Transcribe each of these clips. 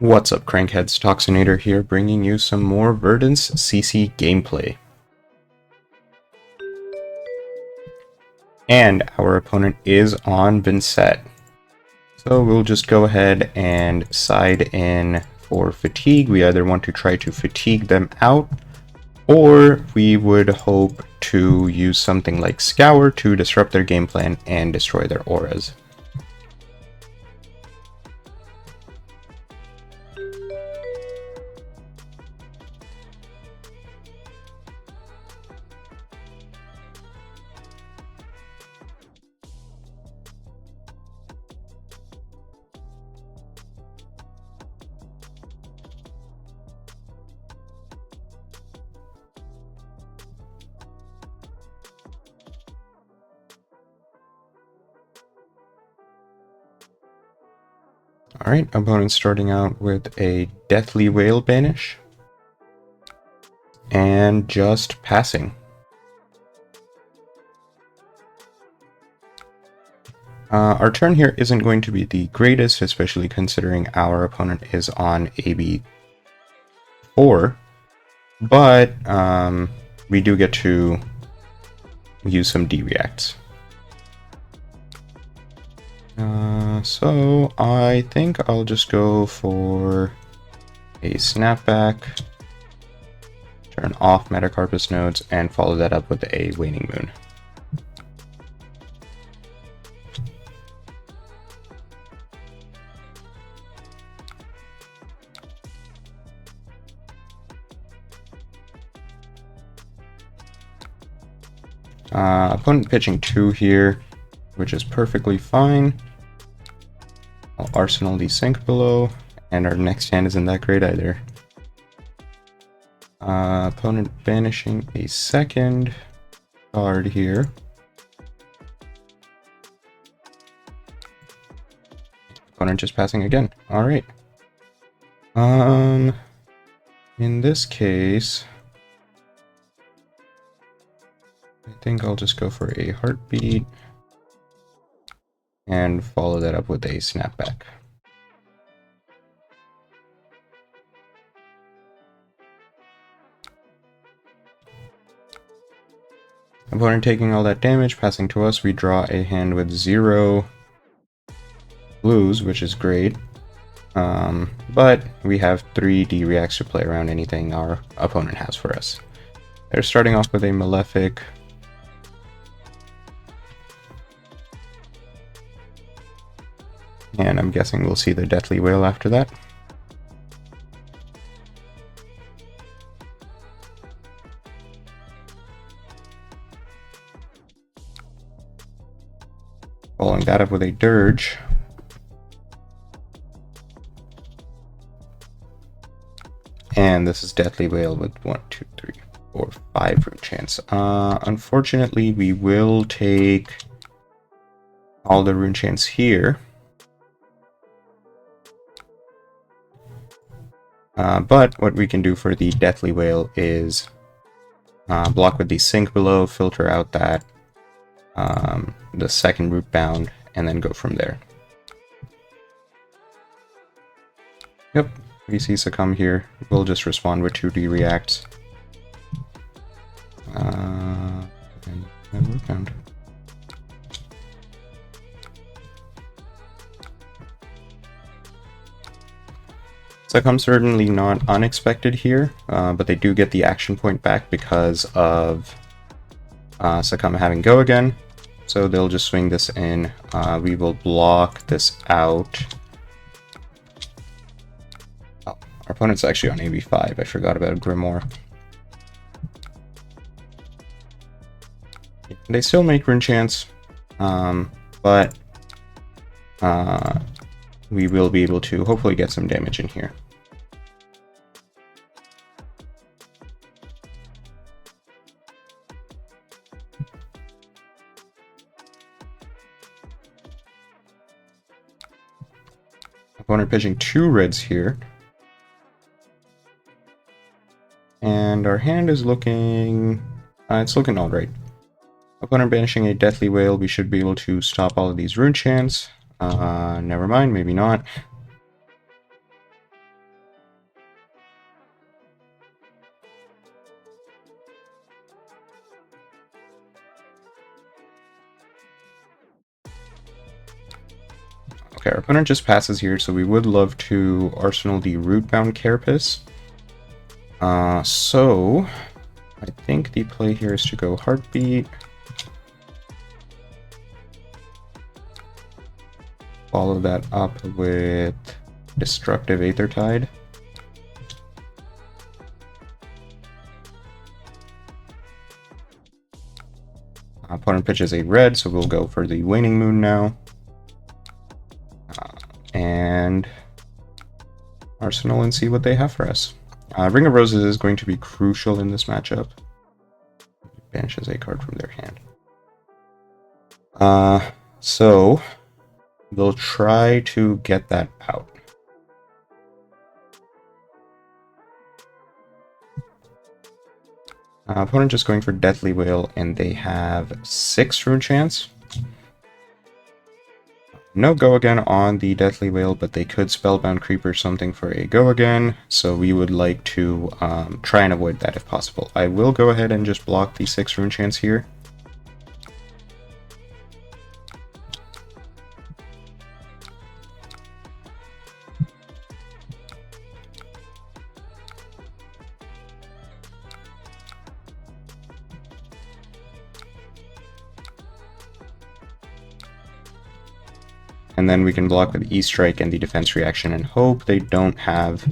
What's up, Crankheads? Toxinator here, bringing you some more Verdance CC gameplay. And our opponent is on Vynsett. So we'll just go ahead and side in for fatigue. We either want to try to fatigue them out, or we would hope to use something like Scour to disrupt their game plan and destroy their auras. Alright, opponent starting out with a Deathly Whale Banish. And just passing. Our turn here isn't going to be the greatest, especially considering our opponent is on AB4. But we do get to use some D-reacts. So I think I'll just go for a snapback, turn off Metacarpus nodes, and follow that up with a Waning Moon. Opponent pitching 2 here, which is perfectly fine. I'll Arsenal the Sink below, and our next hand isn't that great either. Opponent banishing a second card here. Opponent just passing again. Alright. In this case, I think I'll just go for a Heartbeat and follow that up with a Snapback. Opponent taking all that damage, passing to us. We draw a hand with 0 blues, which is great. But we have 3 D-reacts to play around anything our opponent has for us. They're starting off with a Malefic. And I'm guessing we'll see the Deathly Whale after that. Following that up with a Dirge. And this is Deathly Whale with 1, 2, 3, 4, 5 root chance. Unfortunately, we will take all the rune chance here. But what we can do for the Deathly Whale is block with the Sink below, filter out that the second root bound, and then go from there. Yep, we see Succumb here. We'll just respond with 2 D-reacts. And root bound. Succumb certainly not unexpected here, but they do get the action point back because of Succumb having go again. So they'll just swing this in. We will block this out. Oh, our opponent's actually on AB5. I forgot about Grimoire. They still make rune chance, but we will be able to hopefully get some damage in here. Opponent pitching 2 reds here. And our hand is looking... it's looking alright. Opponent banishing a Deathly Whale, we should be able to stop all of these rune chants. Never mind, maybe not. Okay, our opponent just passes here, so we would love to arsenal the Rootbound Carapace. So I think the play here is to go Heartbeat. Follow that up with Destructive Aethertide. Opponent pitches a red, so we'll go for the Waning Moon now. And arsenal and see what they have for us. Ring of Roses is going to be crucial in this matchup. Banishes a card from their hand. So we'll try to get that out. Opponent just going for Deathly Wail, and they have 6 Rune Chance. No Go Again on the Deathly Wail, but they could Spellbound Creeper something for a Go Again, so we would like to try and avoid that if possible. I will go ahead and just block the 6 Rune Chance here. And then we can block with E-Strike and the defense reaction and hope they don't have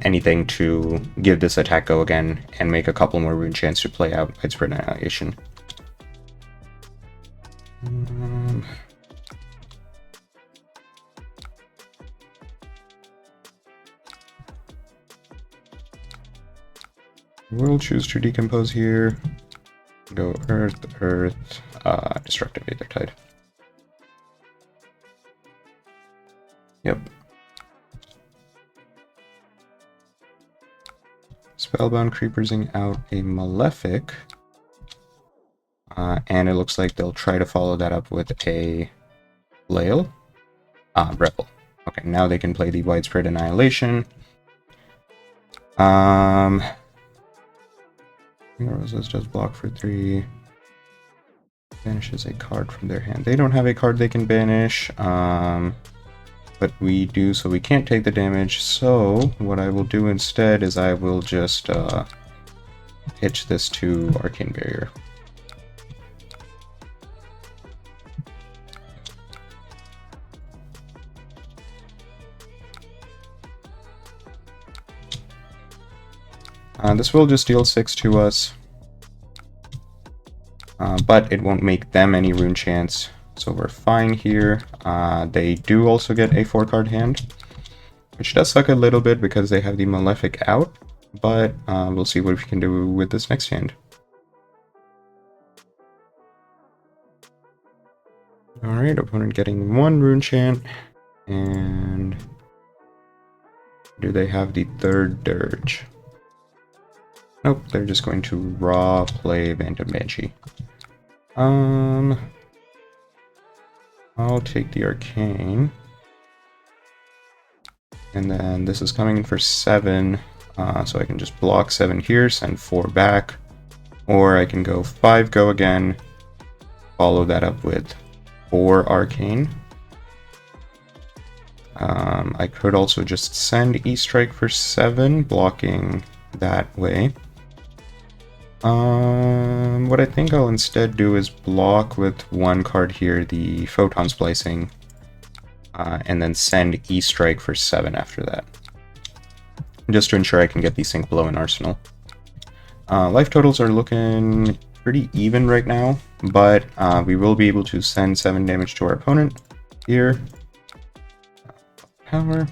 anything to give this attack Go Again and make a couple more Rune Chance to play out Widespread Annihilation. We'll choose to Decompose here. Go Earth, Destructive Aethertide. Yep. Spellbound Creepersing out a Malefic. And it looks like they'll try to follow that up with a Flail. Rebel. Okay, now they can play the Widespread Annihilation. Roses does block for 3. Banishes a card from their hand. They don't have a card they can banish. But we do, so we can't take the damage. So what I will do instead is I will just hitch this to Arcane Barrier. This will just deal 6 to us, but it won't make them any Rune Chance. So we're fine here. They do also get a 4-card hand, which does suck a little bit because they have the Malefic out, but we'll see what we can do with this next hand. Alright, opponent getting 1 Rune Chant, and do they have the 3rd Dirge? Nope, they're just going to raw play Phantom Banshee. I'll take the Arcane. And then this is coming in for 7, so I can just block 7 here, send 4 back. Or I can go 5 Go Again, follow that up with 4 Arcane. I could also just send E-Strike for 7, blocking that way. What I think I'll instead do is block with 1 card here, the Photon Splicing, and then send E-Strike for 7 after that, just to ensure I can get the Sink Below in Arsenal. Life totals are looking pretty even right now, but we will be able to send 7 damage to our opponent here. Power.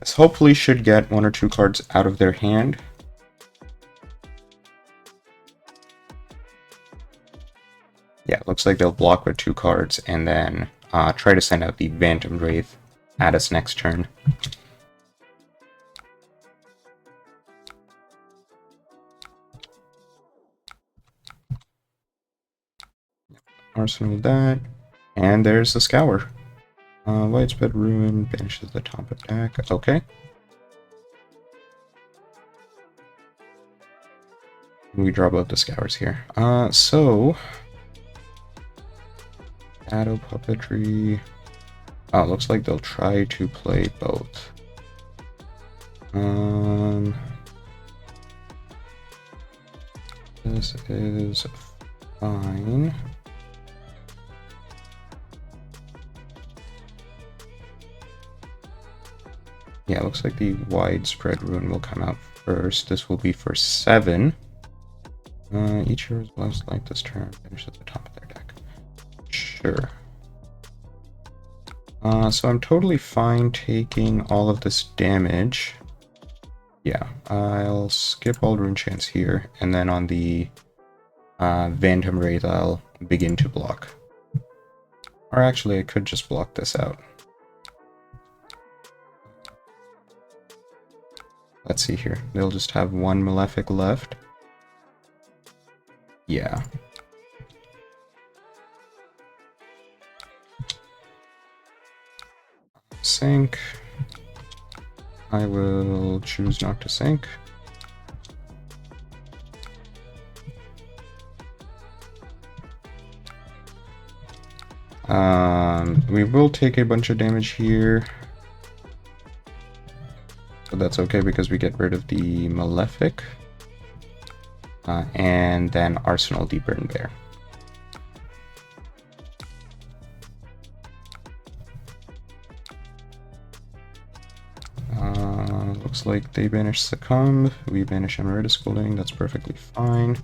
This hopefully should get 1 or 2 cards out of their hand. Yeah, looks like they'll block with 2 cards and then try to send out the Phantom Wraith at us next turn. Arsenal that, and there's the Scour. Widespread Ruin banishes the top attack. Okay. We draw both the Scours here. So Shadow Puppetry. Oh, looks like they'll try to play both. This is fine. Yeah, looks like the widespread rune will come out first. This will be for 7. Each hero's last light this turn finish at the top of their deck. Sure. So I'm totally fine taking all of this damage. Yeah, I'll skip all rune chants here, and then on the Phantom Wraith I'll begin to block. Or actually, I could just block this out. Let's see here. They'll just have 1 Malefic left. Yeah. Sink. I will choose not to sink. We will take a bunch of damage here. But that's okay because we get rid of the Malefic. And then Arsenal Deeper and Bear. Looks like they banish Succumb. We banish Emeritus Schooling. That's perfectly fine.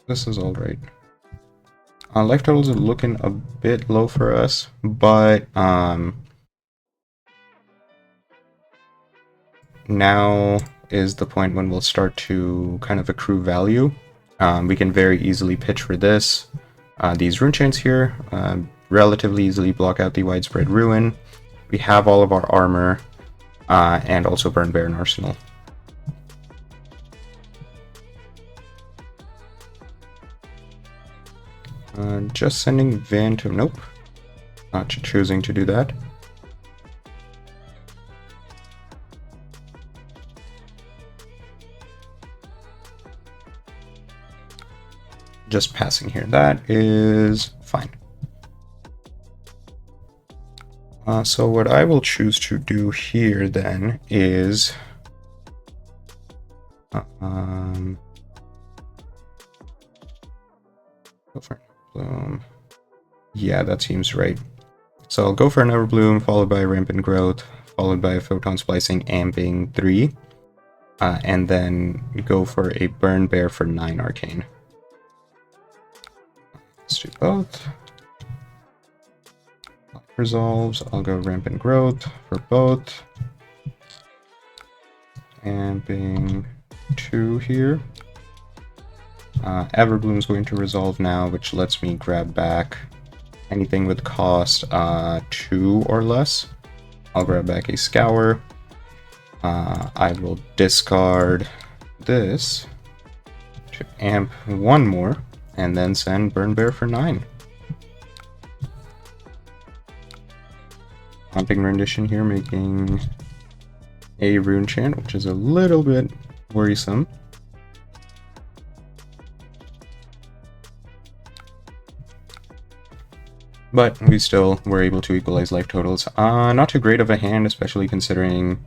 This is all right. Life totals are looking a bit low for us, but now is the point when we'll start to kind of accrue value. We can very easily pitch for this. These rune chains here relatively easily block out the widespread ruin. We have all of our armor and also Burn Bear and Arsenal. Just sending Van to... Nope. Not choosing to do that. Just passing here. That is fine. So what I will choose to do here then is... go for Bloom. Yeah, that seems right. So I'll go for an Everbloom, followed by a Rampant Growth, followed by a Photon Splicing, Amping 3, and then go for a Burn Bear for 9 Arcane. Let's do both. Resolves, I'll go Rampant Growth for both. Amping 2 here. Everbloom's going to resolve now, which lets me grab back anything with cost 2 or less. I'll grab back a Scour. I will discard this to amp 1 more, and then send Burn Bear for 9. Haunting Rendition here, making a rune chant, which is a little bit worrisome. But we still were able to equalize life totals. Not too great of a hand, especially considering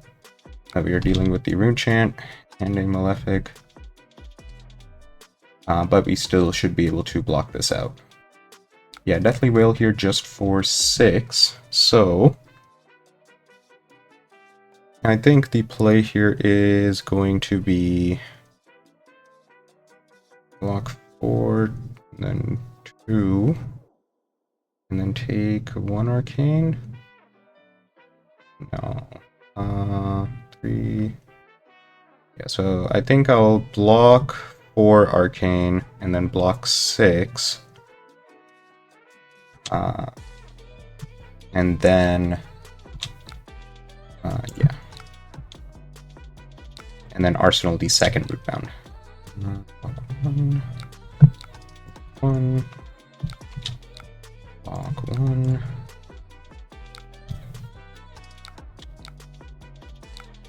that we are dealing with the rune chant and a Malefic. But we still should be able to block this out. Yeah, Deathly Wail here just for 6. So I think the play here is going to be block 4, then 2. And then take 1 Arcane. No. 3. Yeah, so I think I'll block 4 Arcane and then block 6. And then... yeah. and then arsenal the second rootbound. One, block one,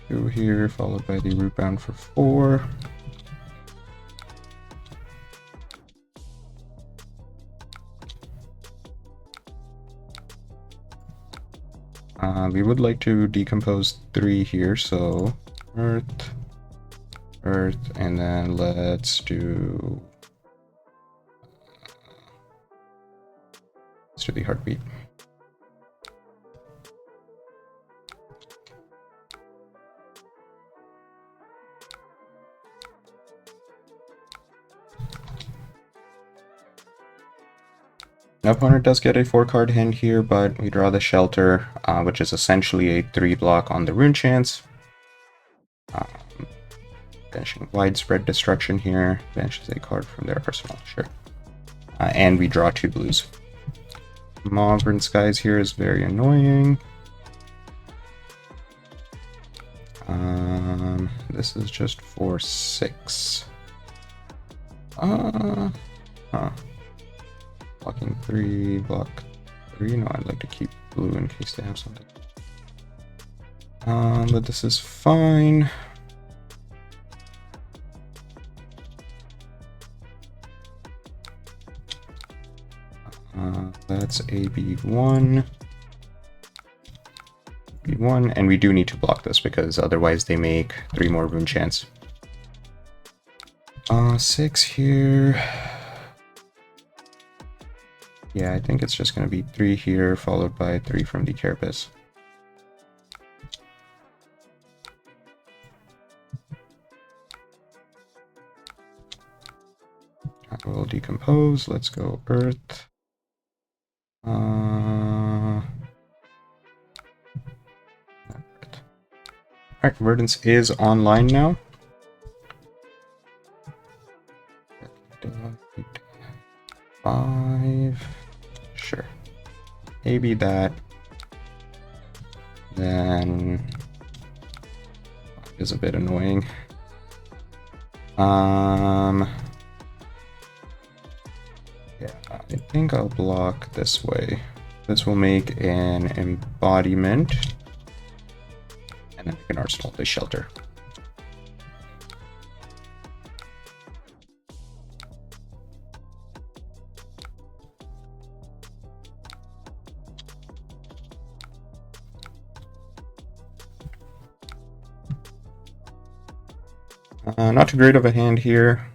two here, followed by the rootbound for 4. We would like to decompose 3 here, so earth, earth, and then let's do the heartbeat. The opponent does get a 4-card hand here, but we draw the Shelter, which is essentially a 3-block on the rune chance. Banishing Widespread Destruction here. Banishes a card from their arsenal, sure. And we draw 2 blues. Maugren Skies here is very annoying. This is just for 6. Blocking 3, block 3. No, I'd like to keep blue in case they have something. But this is fine. That's a B1. B1, and we do need to block this because otherwise they make 3 more rune chance. 6 here. Yeah, I think it's just going to be 3 here, followed by 3 from the Carapace. I will decompose. Let's go Earth. Alright, Verdance is online now. 5. Sure. Maybe that. Then is a bit annoying. Yeah, I think I'll block this way. This will make an embodiment. And then we can arsenal the Shelter. Not too great of a hand here.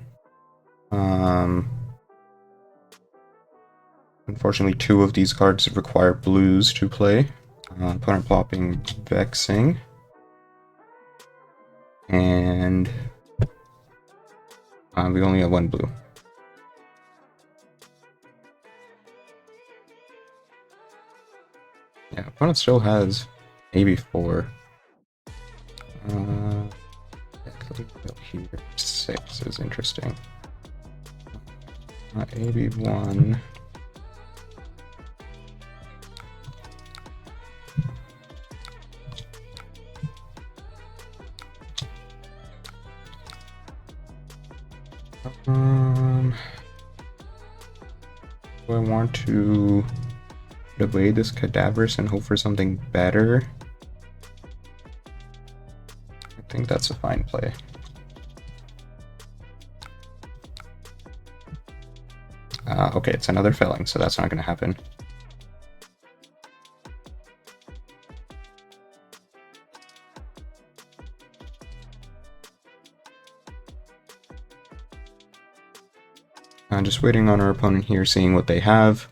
Unfortunately, 2 of these cards require blues to play. Opponent plopping Vexing. And we only have 1 blue. Yeah, opponent still has maybe 4. Here, 6 is interesting. AB1. Do I want to put away this Cadaverous and hope for something better? I think that's a fine play. Okay, it's another felling, so that's not going to happen. I'm just waiting on our opponent here, seeing what they have.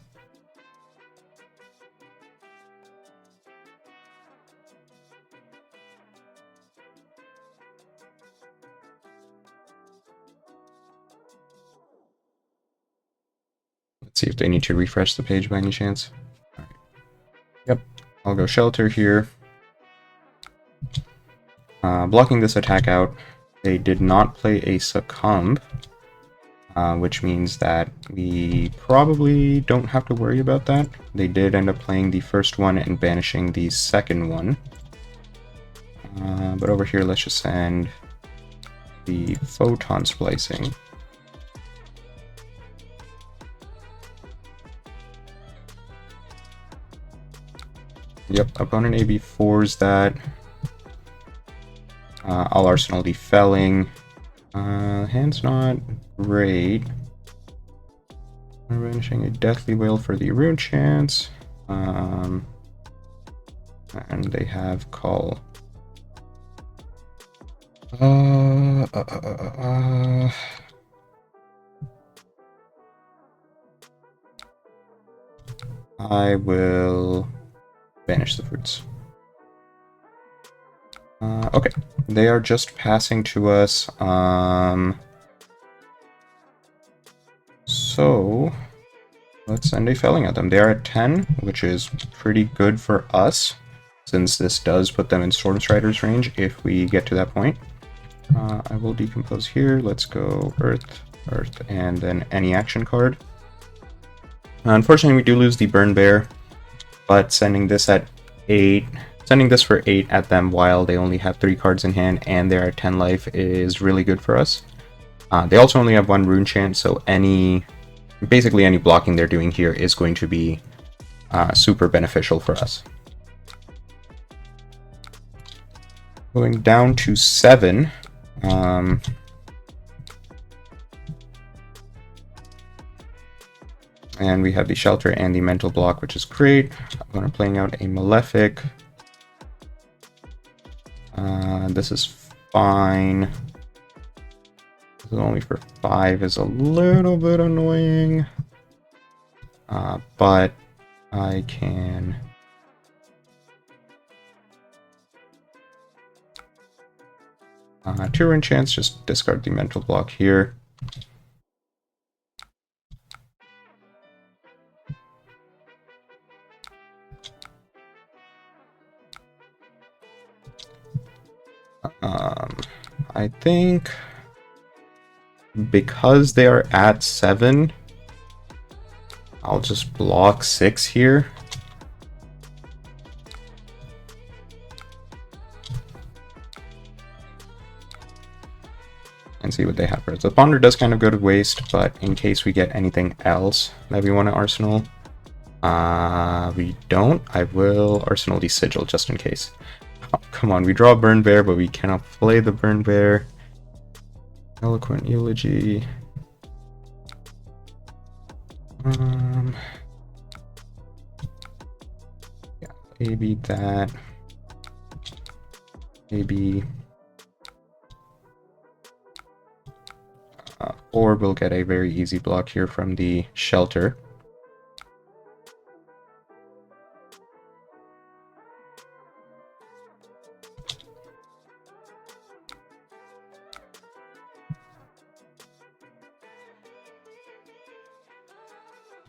Let's see if they need to refresh the page by any chance. All right. Yep, I'll go Shelter here. Blocking this attack out. They did not play a Succumb, which means that we probably don't have to worry about that. They did end up playing the first one and banishing the second one. But over here, let's just send the photon splicing. Yep, opponent AB4s that. I'll arsenal the felling. Hand's not great. Banishing a Deathly Wail for the rune chance. And they have call. I will banish the fruits. Okay, they are just passing to us. So let's send a felling at them. They are at 10, which is pretty good for us, since this does put them in Stormstrider's range if we get to that point. I will decompose here. Let's go Earth, Earth, and then any action card. Unfortunately, we do lose the Burn Bear, but sending this for 8 at them while they only have 3 cards in hand and they're at 10 life is really good for us. They also only have 1 rune chant, so basically any blocking they're doing here is going to be super beneficial for us. Going down to 7. And we have the Shelter and the Mental Block, which is great. I'm going to playing out a Malefic. This is fine. This is only for 5 is a little bit annoying. But I can... Two rune chance, just discard the Mental Block here. I think because they are at 7, I'll just block 6 here. And see what they have for us. The Ponder does kind of go to waste, but in case we get anything else that we want to arsenal, we don't. I will arsenal the Sigil just in case. Oh, come on, we draw a Burn Bear, but we cannot play the Burn Bear. Eloquent Eulogy. Yeah, maybe that. Maybe. Or we'll get a very easy block here from the Shelter.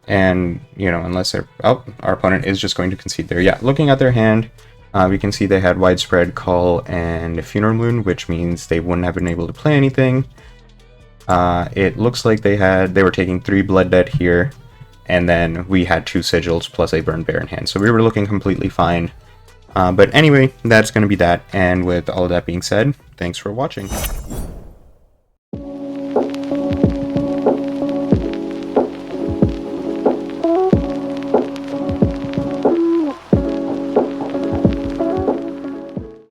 And, you know, unless they're... Oh, our opponent is just going to concede there. Yeah, looking at their hand, we can see they had Widespread, Call, and Funeral Moon, which means they wouldn't have been able to play anything. It looks like they were taking 3 Blood Debt here, and then we had 2 Sigils plus a Burn Bear in hand. So we were looking completely fine. But anyway, that's going to be that. And with all of that being said, thanks for watching.